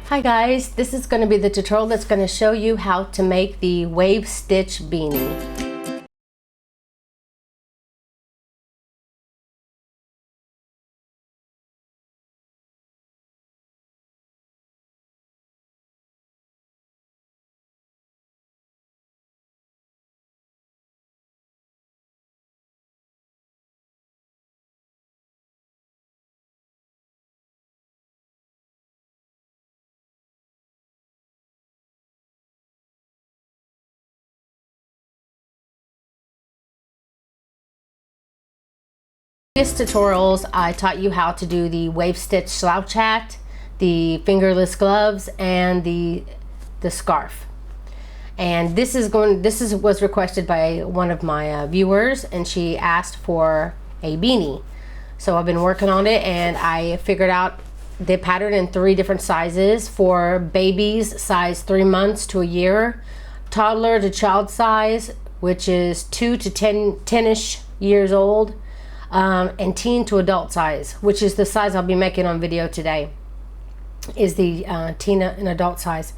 Hi guys, this is going to be the tutorial that's going to show you how to make the wave stitch beanie. In previous tutorials, I taught you how to do the wave stitch slouch hat, the fingerless gloves, and the scarf. And this was requested by one of my viewers, and she asked for a beanie. So I've been working on it, and I figured out the pattern in 3 different sizes for babies, size 3 months to a year, toddler to child size, which is 2 to 10-ish years old, and teen to adult size, which is the size I'll be making on video today, is the teen and adult size.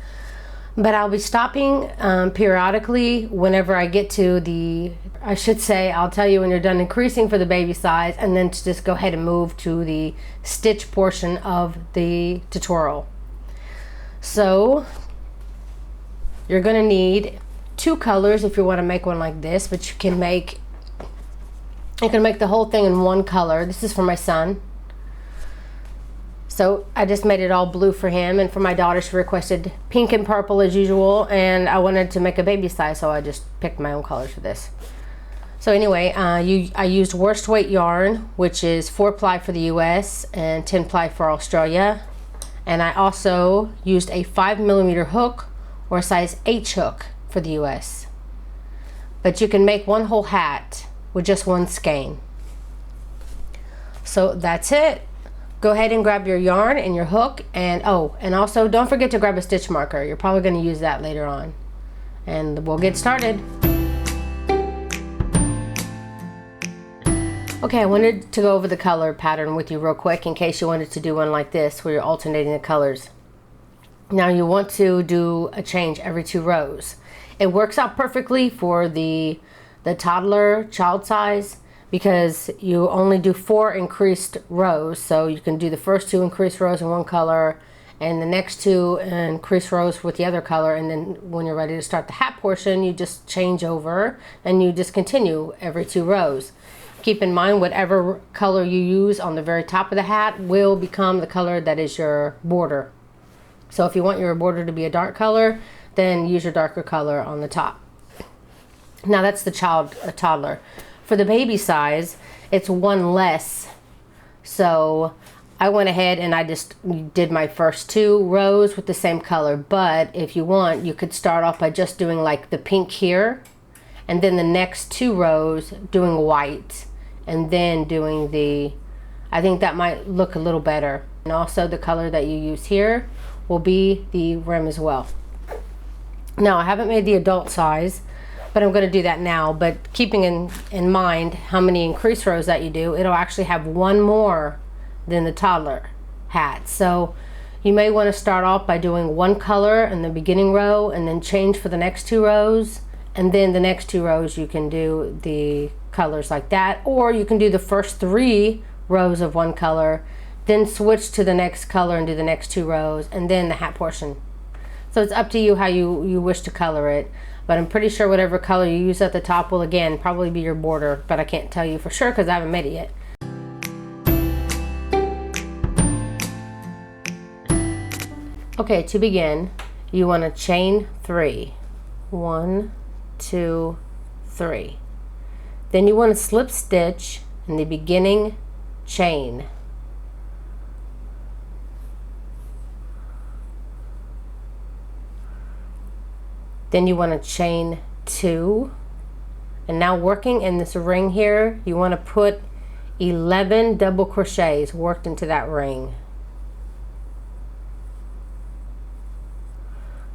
But I'll be stopping periodically whenever I get to I'll tell you when you're done increasing for the baby size, and then to just go ahead and move to the stitch portion of the tutorial. So you're going to need 2 colors if you want to make one like this, but you can make the whole thing in 1 color. This is for my son. So I just made it all blue for him, and for my daughter she requested pink and purple as usual, and I wanted to make a baby size, so I just picked my own colors for this. So anyway, I used worsted weight yarn, which is 4-ply for the US and 10-ply for Australia, and I also used a 5mm hook or a size H hook for the US. But you can make one whole hat with just 1 skein. So that's it. Go ahead and grab your yarn and your hook, and also don't forget to grab a stitch marker. You're probably going to use that later on. And we'll get started. Okay, I wanted to go over the color pattern with you real quick in case you wanted to do one like this where you're alternating the colors. Now you want to do a change every 2 rows. It works out perfectly for the toddler child size because you only do 4 increased rows, so you can do the first 2 increased rows in one color and the next 2 increased rows with the other color, and then when you're ready to start the hat portion you just change over and you just continue every 2 rows. Keep in mind whatever color you use on the very top of the hat will become the color that is your border. So if you want your border to be a dark color, then use your darker color on the top. Now that's the toddler. For the baby size, it's 1 less. So I went ahead and I just did my first 2 rows with the same color. But if you want, you could start off by just doing like the pink here, and then the next 2 rows doing white, and then doing I think that might look a little better. And also the color that you use here will be the rim as well. Now I haven't made the adult size, but I'm going to do that now. But keeping in mind how many increase rows that you do, it'll actually have 1 more than the toddler hat. So you may want to start off by doing 1 color in the beginning row and then change for the next 2 rows, and then the next 2 rows you can do the colors like that, or you can do the first 3 rows of 1 color, then switch to the next color and do the next 2 rows, and then the hat portion. So it's up to you how you wish to color it. But I'm pretty sure whatever color you use at the top will again probably be your border, but I can't tell you for sure because I haven't made it yet. Okay, to begin, you want to chain 3. 1, 2, 3. Then you want to slip stitch in the beginning chain. Then you want to chain 2, and now working in this ring here, you want to put 11 double crochets worked into that ring.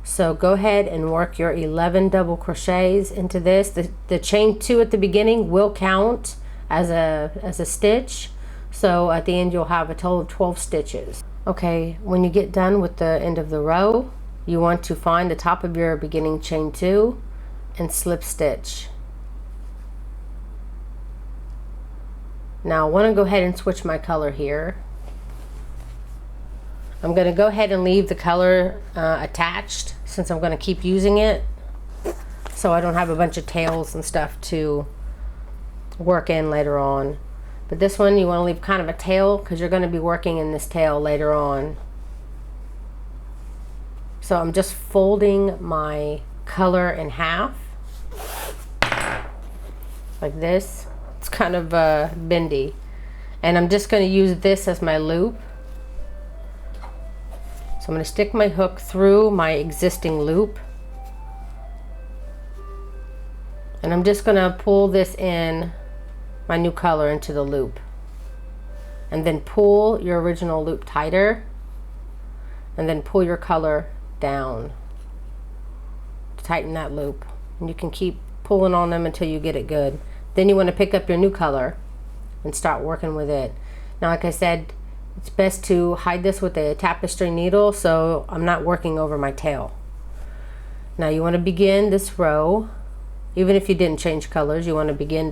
So go ahead and work your 11 double crochets into this. The chain 2 at the beginning will count as a stitch, so at the end you'll have a total of 12 stitches. Okay, when you get done with the end of the row, you want to find the top of your beginning chain 2 and slip stitch. Now I want to go ahead and switch my color here. I'm going to go ahead and leave the color attached since I'm going to keep using it, so I don't have a bunch of tails and stuff to work in later on. But this one you want to leave kind of a tail because you're going to be working in this tail later on. So I'm just folding my color in half like this. It's kind of bendy, and I'm just going to use this as my loop. So I'm going to stick my hook through my existing loop, and I'm just going to pull this in, my new color, into the loop, and then pull your original loop tighter, and then pull your color down to tighten that loop. And you can keep pulling on them until you get it good. Then you want to pick up your new color and start working with it. Now, like I said, it's best to hide this with a tapestry needle so I'm not working over my tail. Now you want to begin this row, even if you didn't change colors, you want to begin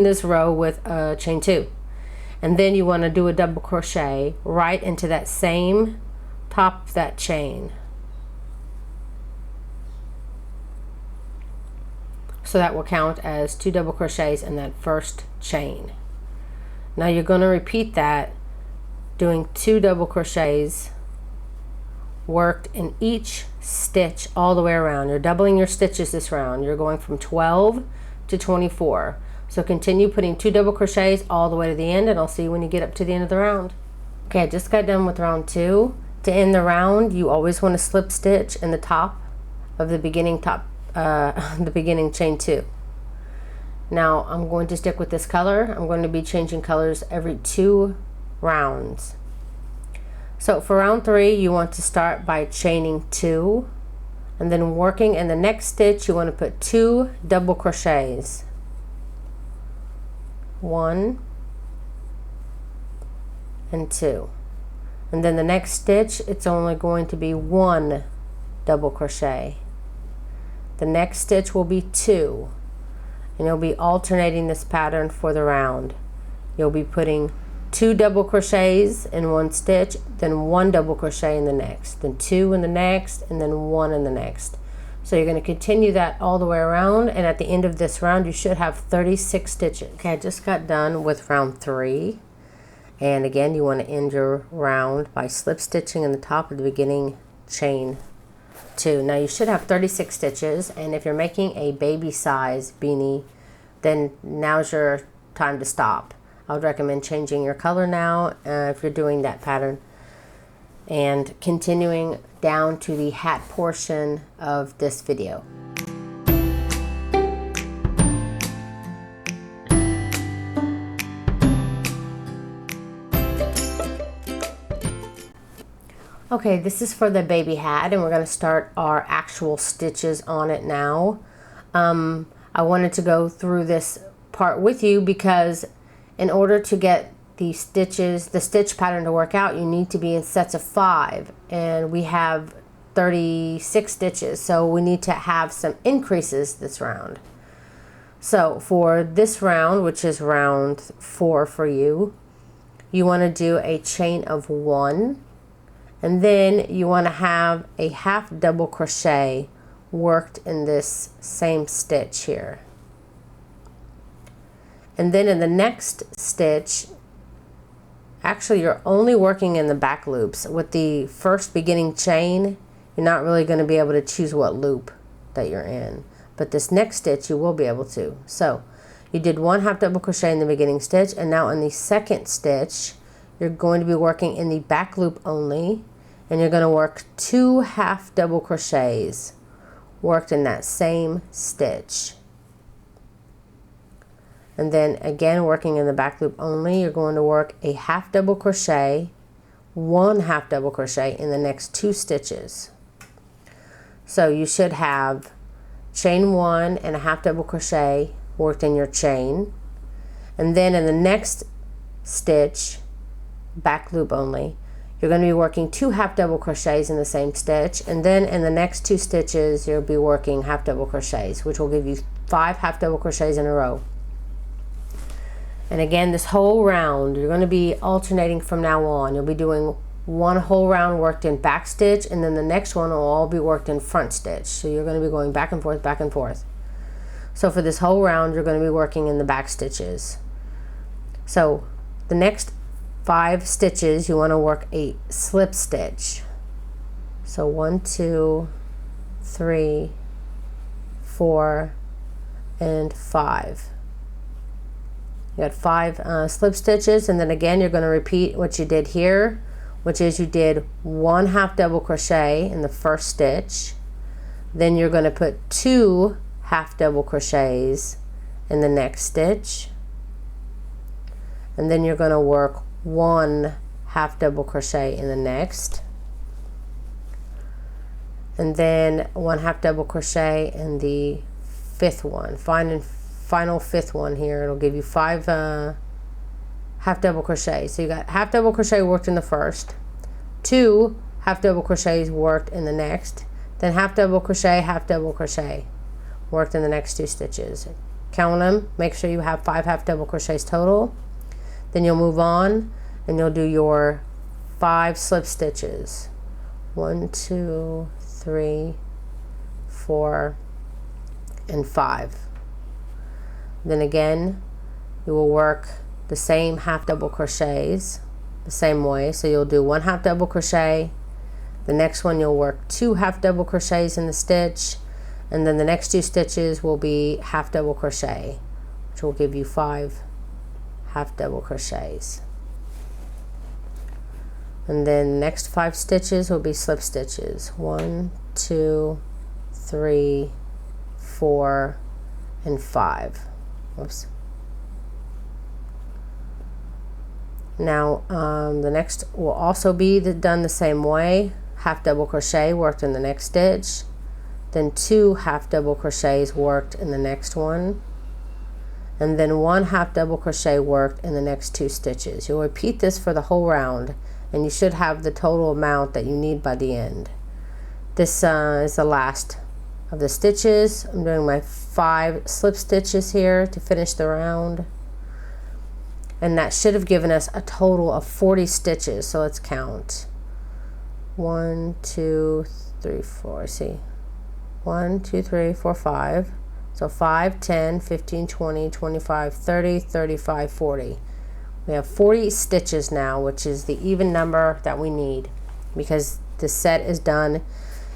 this row with a chain 2. And then you want to do a double crochet right into that same top of that chain. So that will count as 2 double crochets in that first chain. Now you're going to repeat that, doing 2 double crochets worked in each stitch all the way around. You're doubling your stitches this round. You're going from 12 to 24. So continue putting 2 double crochets all the way to the end, and I'll see you when you get up to the end of the round. Okay, I just got done with round 2. To end the round, you always want to slip stitch in the top of the beginning the beginning chain 2. Now I'm going to stick with this color. I'm going to be changing colors every 2 rounds. So for round 3, you want to start by chaining 2, and then working in the next stitch you want to put 2 double crochets. 1 and 2. And then the next stitch, it's only going to be 1 double crochet. The next stitch will be 2, and you'll be alternating this pattern for the round. You'll be putting 2 double crochets in one stitch, then 1 double crochet in the next, then 2 in the next, and then 1 in the next. So you're going to continue that all the way around, and at the end of this round you should have 36 stitches. Okay, I just got done with round 3, and again you want to end your round by slip stitching in the top of the beginning chain 2. Now you should have 36 stitches, and if you're making a baby size beanie, then now's your time to stop. I would recommend changing your color now if you're doing that pattern, and continuing down to the hat portion of this video. Okay, this is for the baby hat, and we're going to start our actual stitches on it now. I wanted to go through this part with you because in order to get the stitch pattern to work out, you need to be in sets of 5, and we have 36 stitches, so we need to have some increases this round. So for this round, which is round 4 for you, you want to do a chain of 1, and then you want to have a half double crochet worked in this same stitch here. And then in the next stitch, actually you're only working in the back loops. With the first beginning chain, you're not really going to be able to choose what loop that you're in. But this next stitch you will be able to. So you did 1 half double crochet in the beginning stitch, and now in the second stitch you're going to be working in the back loop only, and you're going to work 2 half double crochets worked in that same stitch. And then again, working in the back loop only, you're going to work a half double crochet, 1 half double crochet in the next 2 stitches. So you should have chain 1 and a half double crochet worked in your chain, and then in the next stitch, back loop only, you're going to be working 2 half double crochets in the same stitch, and then in the next 2 stitches you'll be working half double crochets, which will give you 5 half double crochets in a row. And again, this whole round you're going to be alternating from now on. You'll be doing one whole round worked in back stitch, and then the next one will all be worked in front stitch. So you're going to be going back and forth, back and forth. So for this whole round you're going to be working in the back stitches. So the next 5 stitches you want to work a slip stitch. So 1, 2, 3, 4, and 5. You got 5 slip stitches, and then again you're going to repeat what you did here, which is you did 1 half double crochet in the first stitch, then you're going to put 2 half double crochets in the next stitch, and then you're going to work 1 half double crochet in the next, and then 1 half double crochet in the 5th one, final 5th one here. It'll give you 5 half double crochets. So you got half double crochet worked in the first, 2 half double crochets worked in the next, then half double crochet worked in the next 2 stitches. Count them, make sure you have 5 half double crochets total. Then you'll move on and you'll do your 5 slip stitches. 1, 2, 3, 4, and 5. Then again you will work the same half double crochets the same way. So you'll do 1 half double crochet, the next one you'll work 2 half double crochets in the stitch, and then the next 2 stitches will be half double crochet, which will give you 5 half double crochets. And then the next 5 stitches will be slip stitches. 1, 2, 3, 4, and 5. Whoops. Now the next will also be done the same way. Half double crochet worked in the next stitch, then 2 half double crochets worked in the next one, and then 1 half double crochet worked in the next 2 stitches. You'll repeat this for the whole round, and you should have the total amount that you need by the end. This is the last of the stitches. I'm doing my 5 slip stitches here to finish the round, and that should have given us a total of 40 stitches. So let's count. 1, 2, 3, 4. See, 1, 2, 3, 4, 5. So 5, 10, 15, 20, 25, 30, 35, 40. We have 40 stitches now, which is the even number that we need, because the set is done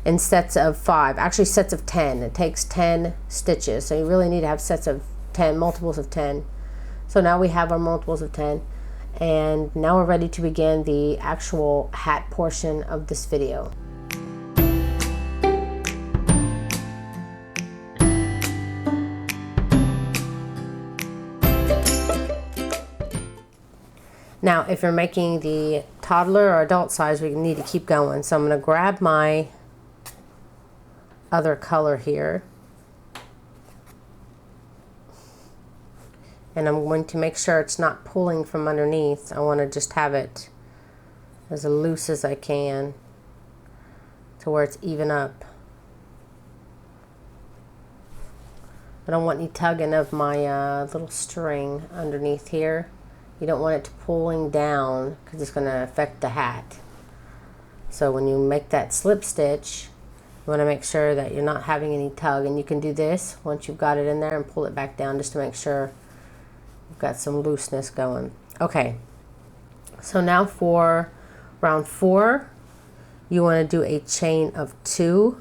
in sets of 5, actually sets of 10. It takes 10 stitches, so you really need to have sets of 10, multiples of 10. So now we have our multiples of 10, and now we're ready to begin the actual hat portion of this video. Now if you're making the toddler or adult size, we need to keep going. So I'm going to grab my other color here, and I'm going to make sure it's not pulling from underneath. I want to just have it as loose as I can to where it's even up. I don't want any tugging of my little string underneath here. You don't want it pulling down because it's going to affect the hat. So when you make that slip stitch, you want to make sure that you're not having any tug, and you can do this once you've got it in there and pull it back down just to make sure you've got some looseness going. Okay, so now for round 4, you want to do a chain of 2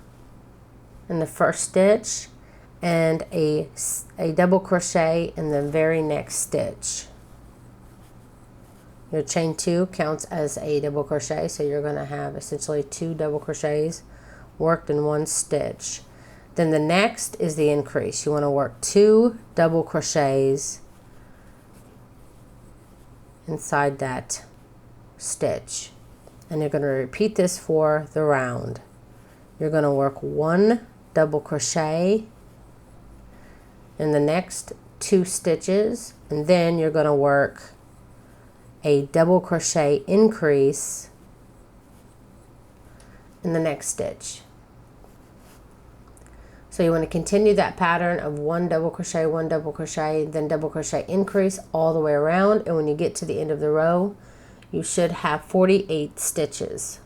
in the first stitch and a double crochet in the very next stitch. Your chain 2 counts as a double crochet, so you're going to have essentially 2 double crochets worked in 1 stitch. Then the next is the increase. You want to work 2 double crochets inside that stitch, and you're going to repeat this for the round. You're going to work 1 double crochet in the next 2 stitches, and then you're going to work a double crochet increase in the next stitch. So you want to continue that pattern of 1 double crochet, 1 double crochet, then double crochet increase all the way around, and when you get to the end of the row you should have 48 stitches.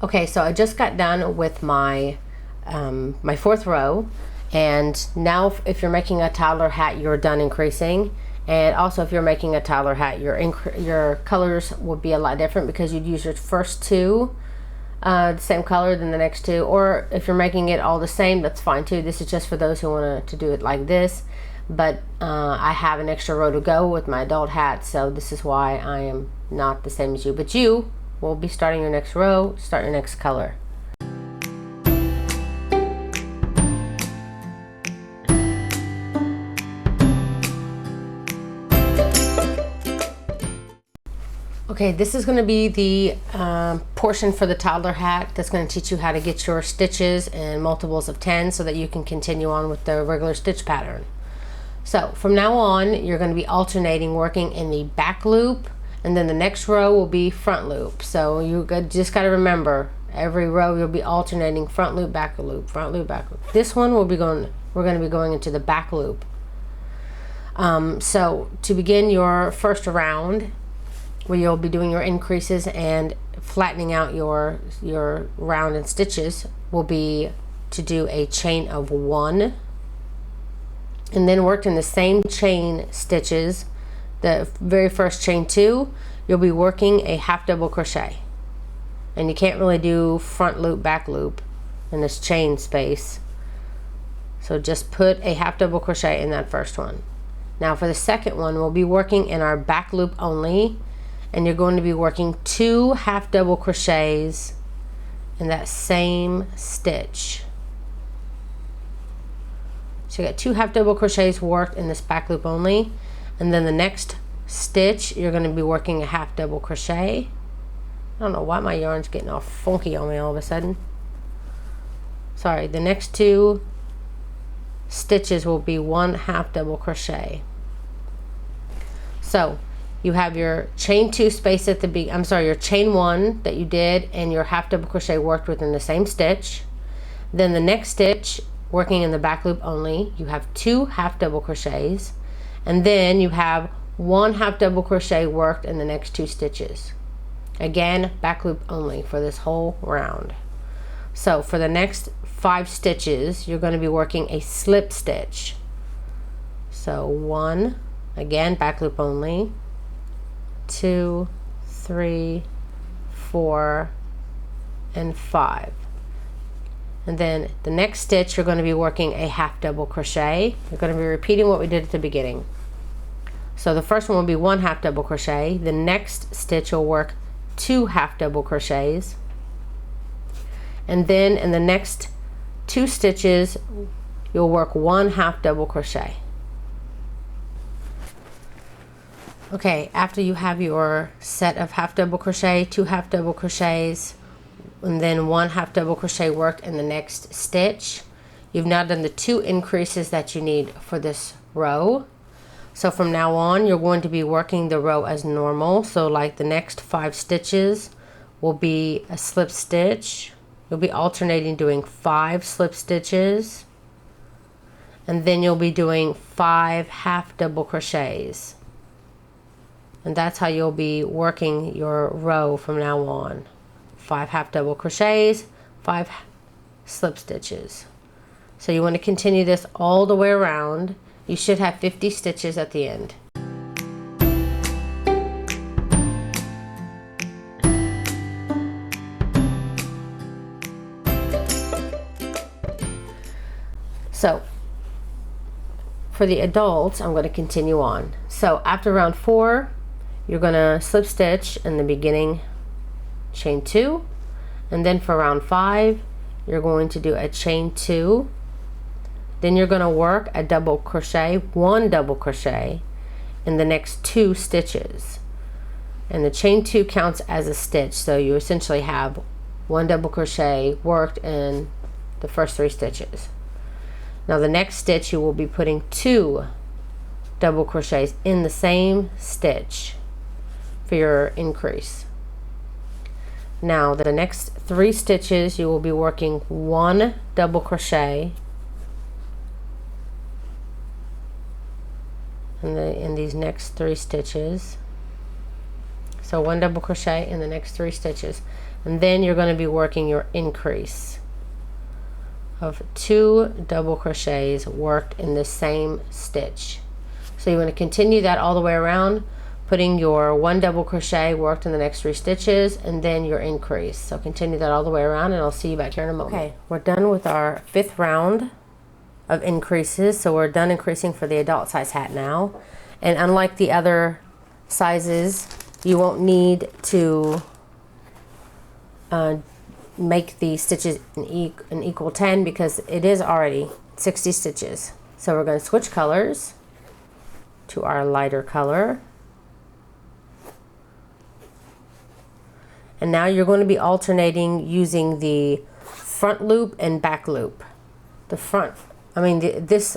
Okay, so I just got done with my my 4th row, and now if you're making a toddler hat you're done increasing. And also if you're making a toddler hat your colors would be a lot different, because you'd use your first 2 the same color than the next 2, or if you're making it all the same, that's fine too. This is just for those who want to do it like this, but I have an extra row to go with my adult hat, so this is why I am not the same as you, but you will be starting your next row, start your next color. Okay, this is going to be the portion for the toddler hat that's going to teach you how to get your stitches in multiples of 10 so that you can continue on with the regular stitch pattern. So from now on you're going to be alternating working in the back loop, and then the next row will be front loop. So you just got to remember, every row you'll be alternating front loop, back loop, front loop, back loop. This one we're going to be going into the back loop. So to begin your first round, where you'll be doing your increases and flattening out your round and stitches, will be to do a chain of 1, and then work in the same chain stitches. The very first chain 2, you'll be working a half double crochet, and you can't really do front loop, back loop in this chain space, so just put a half double crochet in that first one. Now for the second one, we'll be working in our back loop only, and you're going to be working 2 half double crochets in that same stitch. So you got 2 half double crochets worked in this back loop only, and then the next stitch you're going to be working a half double crochet. I don't know why my yarn's getting all funky on me all of a sudden. Sorry, the next 2 stitches will be 1 half double crochet. So you have your chain 2 space at the your chain 1 that you did and your half double crochet worked within the same stitch. Then the next stitch, working in the back loop only, you have 2 half double crochets, and then you have 1 half double crochet worked in the next 2 stitches. Again, back loop only for this whole round. So for the next 5 stitches you're going to be working a slip stitch. So 1, again back loop only, 2, 3, 4, and 5. And then the next stitch you're going to be working a half double crochet. You're going to be repeating what we did at the beginning. So the first one will be 1 half double crochet. The next stitch will work 2 half double crochets, and then in the next 2 stitches you'll work 1 half double crochet. Okay, after you have your set of half double crochet, 2 half double crochets, and then 1 half double crochet worked in the next stitch, you've now done the 2 increases that you need for this row. So from now on you're going to be working the row as normal. So like the next 5 stitches will be a slip stitch. You'll be alternating doing 5 slip stitches, and then you'll be doing 5 half double crochets. And that's how you'll be working your row from now on. 5 half double crochets, 5 slip stitches. So you want to continue this all the way around. You should have 50 stitches at the end. So for the adults, I'm going to continue on. So after round 4, you're going to slip stitch in the beginning chain 2, and then for round 5 you're going to do a chain 2, then you're going to work a double crochet, 1 double crochet in the next 2 stitches, and the chain 2 counts as a stitch, so you essentially have 1 double crochet worked in the first 3 stitches. Now the next stitch you will be putting 2 double crochets in the same stitch for your increase. Now the next 3 stitches you will be working 1 double crochet in these next 3 stitches. So 1 double crochet in the next 3 stitches, and then you're going to be working your increase of 2 double crochets worked in the same stitch. So you want to continue that all the way around, putting your 1 double crochet worked in the next 3 stitches and then your increase. So continue that all the way around, and I'll see you back here in a moment. Okay, we're done with our 5th round of increases. So we're done increasing for the adult size hat now. And unlike the other sizes, you won't need to make the stitches an equal 10 because it is already 60 stitches. So we're going to switch colors to our lighter color. And now you're going to be alternating using the front loop and back loop. This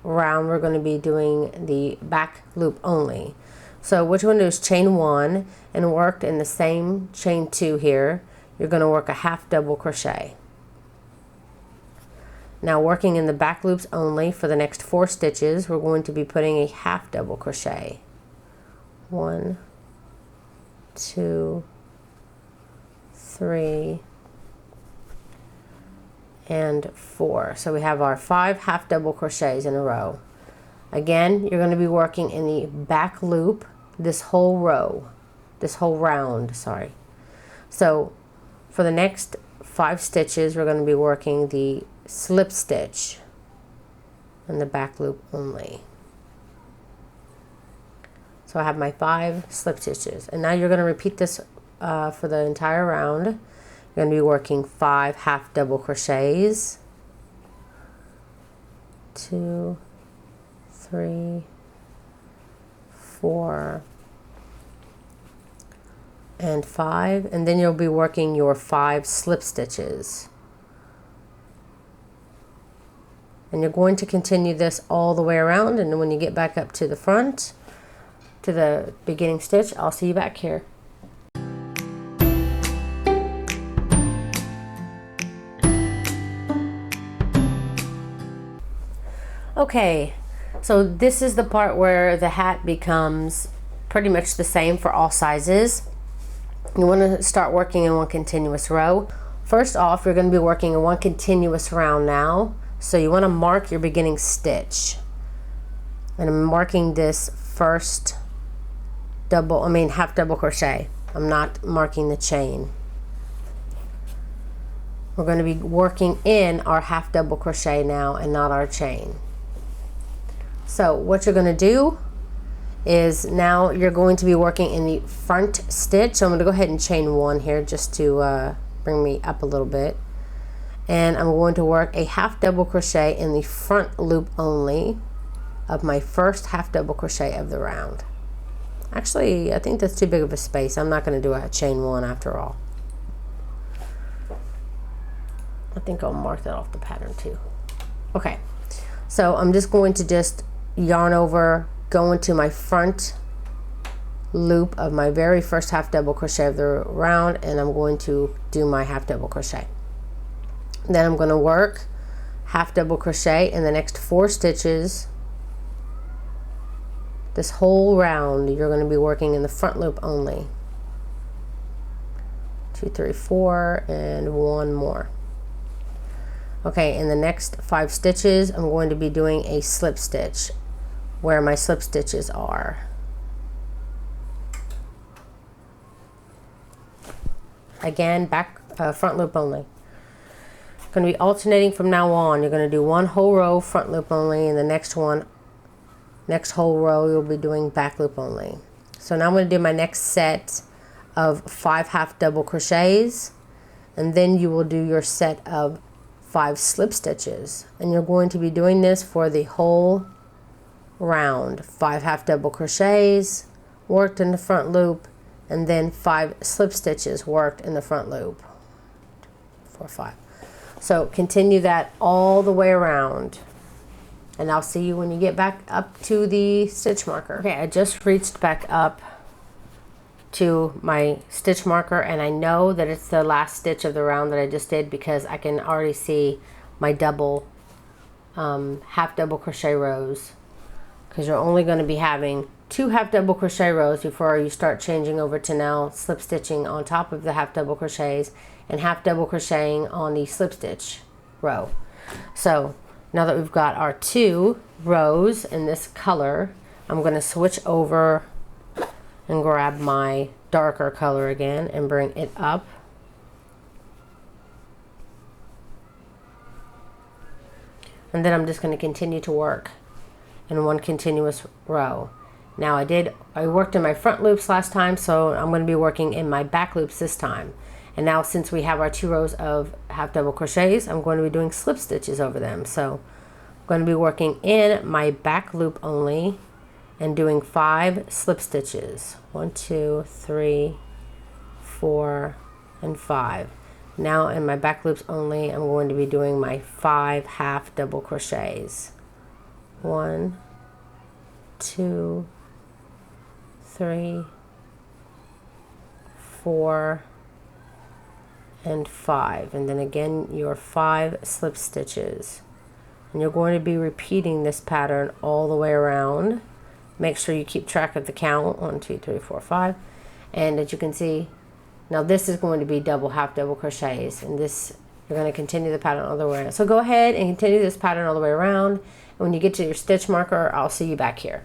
round we're going to be doing the back loop only. So what you want to do is chain 1 and work in the same chain 2 here. You're going to work a half double crochet. Now working in the back loops only for the next 4 stitches, we're going to be putting a half double crochet. 1, 2, 3, and 4. So we have our 5 half double crochets in a row. Again, you're going to be working in the back loop this whole round, sorry. So for the next 5 stitches, we're going to be working the slip stitch in the back loop only. So I have my 5 slip stitches, and now you're going to repeat this for the entire round. You're going to be working 5 half double crochets, 2, 3, 4, and 5, and then you'll be working your 5 slip stitches. And you're going to continue this all the way around, and when you get back up to the front, to the beginning stitch, I'll see you back here. Okay, so this is the part where the hat becomes pretty much the same for all sizes. You want to start working in one continuous row. First off, you're going to be working in one continuous round now. So you want to mark your beginning stitch. And I'm marking this first half double crochet. I'm not marking the chain. We're going to be working in our half double crochet now and not our chain. So what you're going to do is now you're going to be working in the front stitch. So I'm going to go ahead and chain 1 here just to bring me up a little bit. And I'm going to work a half double crochet in the front loop only of my first half double crochet of the round. Actually, I think that's too big of a space. I'm not going to do a chain 1 after all. I think I'll mark that off the pattern too. Okay, so I'm just going to yarn over, go into my front loop of my very first half double crochet of the round, and I'm going to do my half double crochet. Then I'm going to work half double crochet in the next 4 stitches. This whole round you're going to be working in the front loop only. 2, 3, 4, and 1 more. Okay, in the next 5 stitches I'm going to be doing a slip stitch where my slip stitches are. Again, front loop only. Going to be alternating from now on. You're going to do 1 whole row front loop only, and the next whole row you'll be doing back loop only. So now I'm going to do my next set of 5 half double crochets, and then you will do your set of 5 slip stitches, and you're going to be doing this for the whole round. 5 half double crochets worked in the front loop, and then 5 slip stitches worked in the front loop. 4, 5. So continue that all the way around, and I'll see you when you get back up to the stitch marker. Okay, I just reached back up to my stitch marker, and I know that it's the last stitch of the round that I just did because I can already see my double half double crochet rows, because you're only going to be having 2 half double crochet rows before you start changing over to now slip stitching on top of the half double crochets and half double crocheting on the slip stitch row. So now that we've got our 2 rows in this color, I'm going to switch over and grab my darker color again and bring it up. And then I'm just going to continue to work in one continuous row. Now I worked in my front loops last time, so I'm going to be working in my back loops this time. And now since we have our 2 rows of half double crochets, I'm going to be doing slip stitches over them. So I'm going to be working in my back loop only and doing 5 slip stitches. 1, 2, 3, 4, and 5. Now in my back loops only, I'm going to be doing my 5 half double crochets. 1, 2, 3, 4, and 5. And then again your 5 slip stitches. And you're going to be repeating this pattern all the way around. Make sure you keep track of the count. 1, 2, 3, 4, 5. And as you can see, now this is going to be double half double crochets, and this you're going to continue the pattern all the way around. So go ahead and continue this pattern all the way around, and when you get to your stitch marker, I'll see you back here.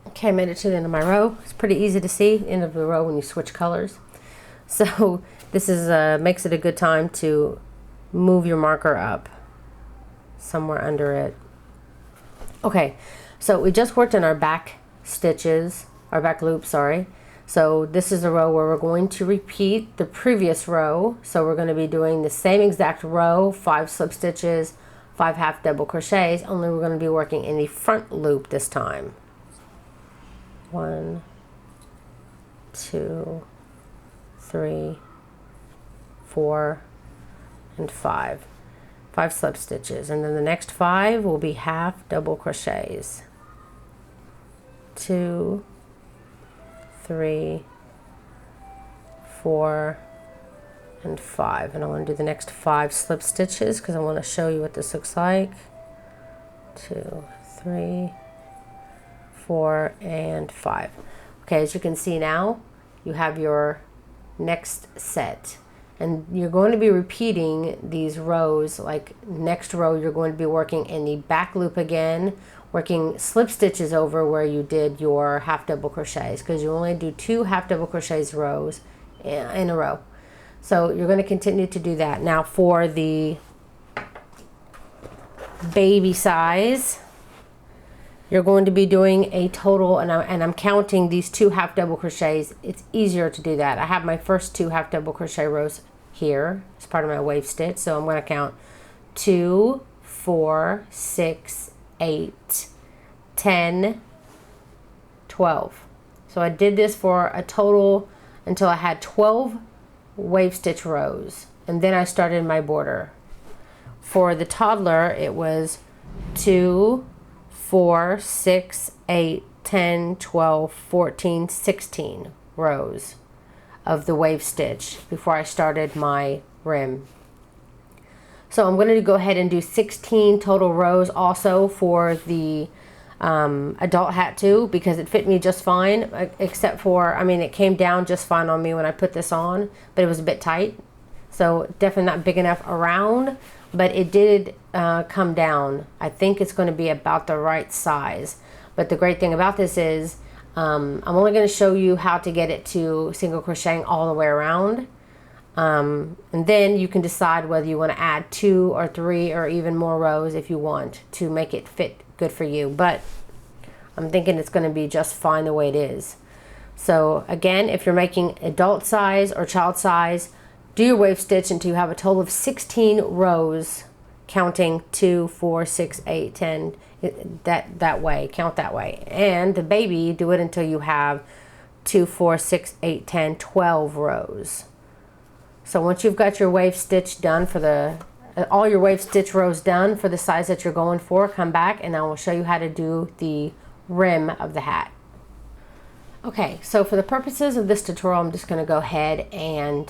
Okay, I made it to the end of my row. It's pretty easy to see end of the row when you switch colors. So this is makes it a good time to move your marker up somewhere under it. Okay, so we just worked in our back stitches, our back loop, sorry. So this is a row where we're going to repeat the previous row. So we're going to be doing the same exact row, 5 slip stitches, 5 half double crochets, only we're going to be working in the front loop this time. 1, 2, 3, 4, and 5. 5 slip stitches, and then the next 5 will be half double crochets. 2, 3, 4, and 5. And I want to do the next 5 slip stitches because I want to show you what this looks like. 2, 3, 4, and 5. Okay, as you can see now, you have your next set. And you're going to be repeating these rows. Like next row, you're going to be working in the back loop again, working slip stitches over where you did your half double crochets, because you only do 2 half double crochets rows in a row. So you're going to continue to do that. Now for the baby size, you're going to be doing a total, and I'm counting these 2 half double crochets. It's easier to do that. I have my first 2 half double crochet rows here as part of my wave stitch, so I'm going to count 2, 4, 6, 8, 10, 12. So I did this for a total until I had 12 wave stitch rows, and then I started my border. For the toddler, it was 2, 4, 6, 8, 10, 12, 14, 16 rows of the wave stitch before I started my rim. So I'm going to go ahead and do 16 total rows also for the adult hat too, because it fit me just fine, except for, I mean, it came down just fine on me when I put this on, but it was a bit tight. So definitely not big enough around, but it did come down. I think it's going to be about the right size. But the great thing about this is I'm only going to show you how to get it to single crocheting all the way around. And then you can decide whether you want to add 2 or 3 or even more rows if you want to make it fit good for you. But I'm thinking it's going to be just fine the way it is. So again, if you're making adult size or child size, do your wave stitch until you have a total of 16 rows, counting 2, 4, 6, 8, 10, that way, count that way. And the baby, do it until you have 2, 4, 6, 8, 10, 12 rows. So once you've got your wave stitch done for the, all your wave stitch rows done for the size that you're going for, come back and I will show you how to do the rim of the hat. Okay, so for the purposes of this tutorial, I'm just going to go ahead and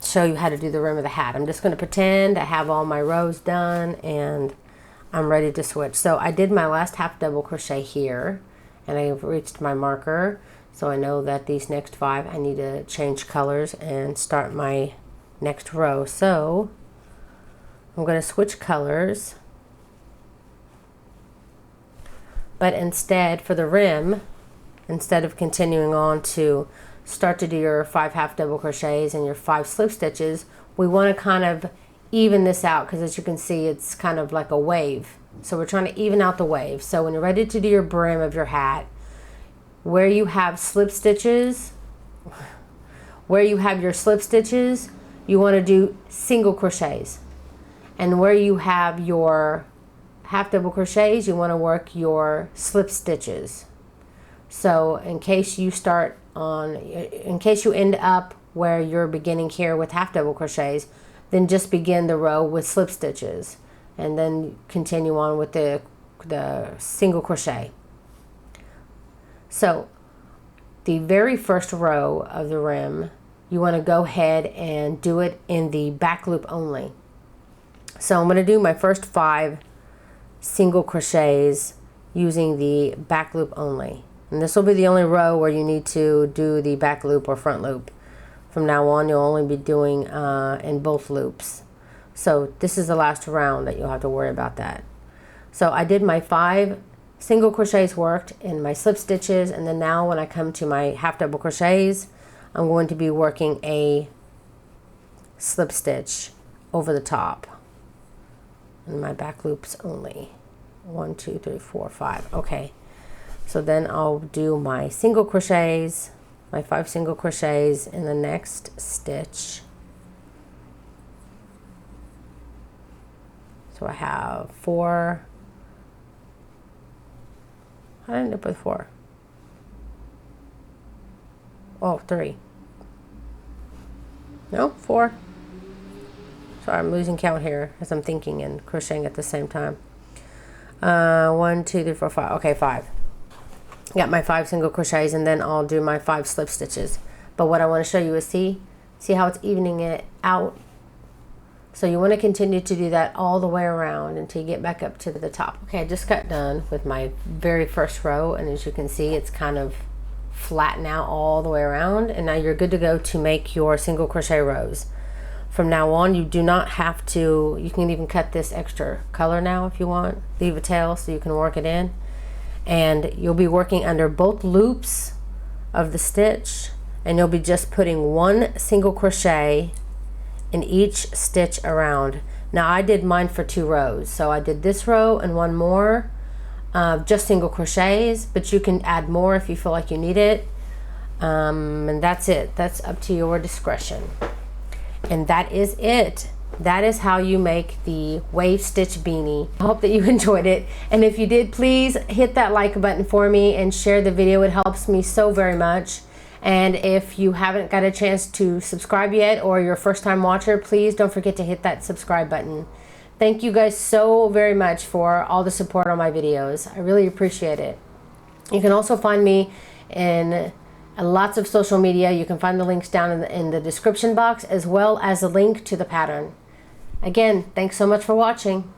show you how to do the rim of the hat. I'm just going to pretend I have all my rows done and I'm ready to switch. So I did my last half double crochet here and I've reached my marker. So I know that these next 5 I need to change colors and start my next row. So I'm going to switch colors, but instead for the rim, instead of continuing on to start to do your 5 half double crochets and your 5 slip stitches, we want to kind of even this out, because as you can see it's kind of like a wave. So we're trying to even out the wave. So when you're ready to do your brim of your hat, where you have slip stitches, where you have your slip stitches, you want to do single crochets. And where you have your half double crochets, you want to work your slip stitches. So in case you end up where you're beginning here with half double crochets, then just begin the row with slip stitches and then continue on with the single crochet. So the very first row of the rim, you want to go ahead and do it in the back loop only. So I'm going to do my first 5 single crochets using the back loop only. And this will be the only row where you need to do the back loop or front loop. From now on, you'll only be doing in both loops. So this is the last round that you'll have to worry about that. So I did my 5 single crochets worked in my slip stitches, and then now when I come to my half double crochets, I'm going to be working a slip stitch over the top. And my back loops only. 1, 2, 3, 4, 5. Okay. So then I'll do my single crochets, my 5 single crochets in the next stitch. So I have 4. I ended up with 4. Oh, 3. No, 4. Sorry, I'm losing count here as I'm thinking and crocheting at the same time. 1, 2, 3, 4, 5. Okay, 5. Got my 5 single crochets, and then I'll do my 5 slip stitches. But what I want to show you is see how it's evening it out. So you want to continue to do that all the way around until you get back up to the top. Okay, I just got done with my very first row, and as you can see, it's kind of flatten out all the way around, and now you're good to go to make your single crochet rows. From now on, you do not have to, you can even cut this extra color now if you want, leave a tail so you can work it in, and you'll be working under both loops of the stitch, and you'll be just putting 1 single crochet in each stitch around. Now I did mine for 2 rows, so I did this row and 1 more, just single crochets, but you can add more if you feel like you need it, and that's it. That's up to your discretion. And that is it. That is how you make the wave stitch beanie. I hope that you enjoyed it, and if you did, please hit that like button for me and share the video. It helps me so very much. And if you haven't got a chance to subscribe yet, or you're a first-time watcher, please don't forget to hit that subscribe button. Thank you guys so very much for all the support on my videos. I really appreciate it. You can also find me in lots of social media. You can find the links down in the description box, as well as a link to the pattern. Again, thanks so much for watching.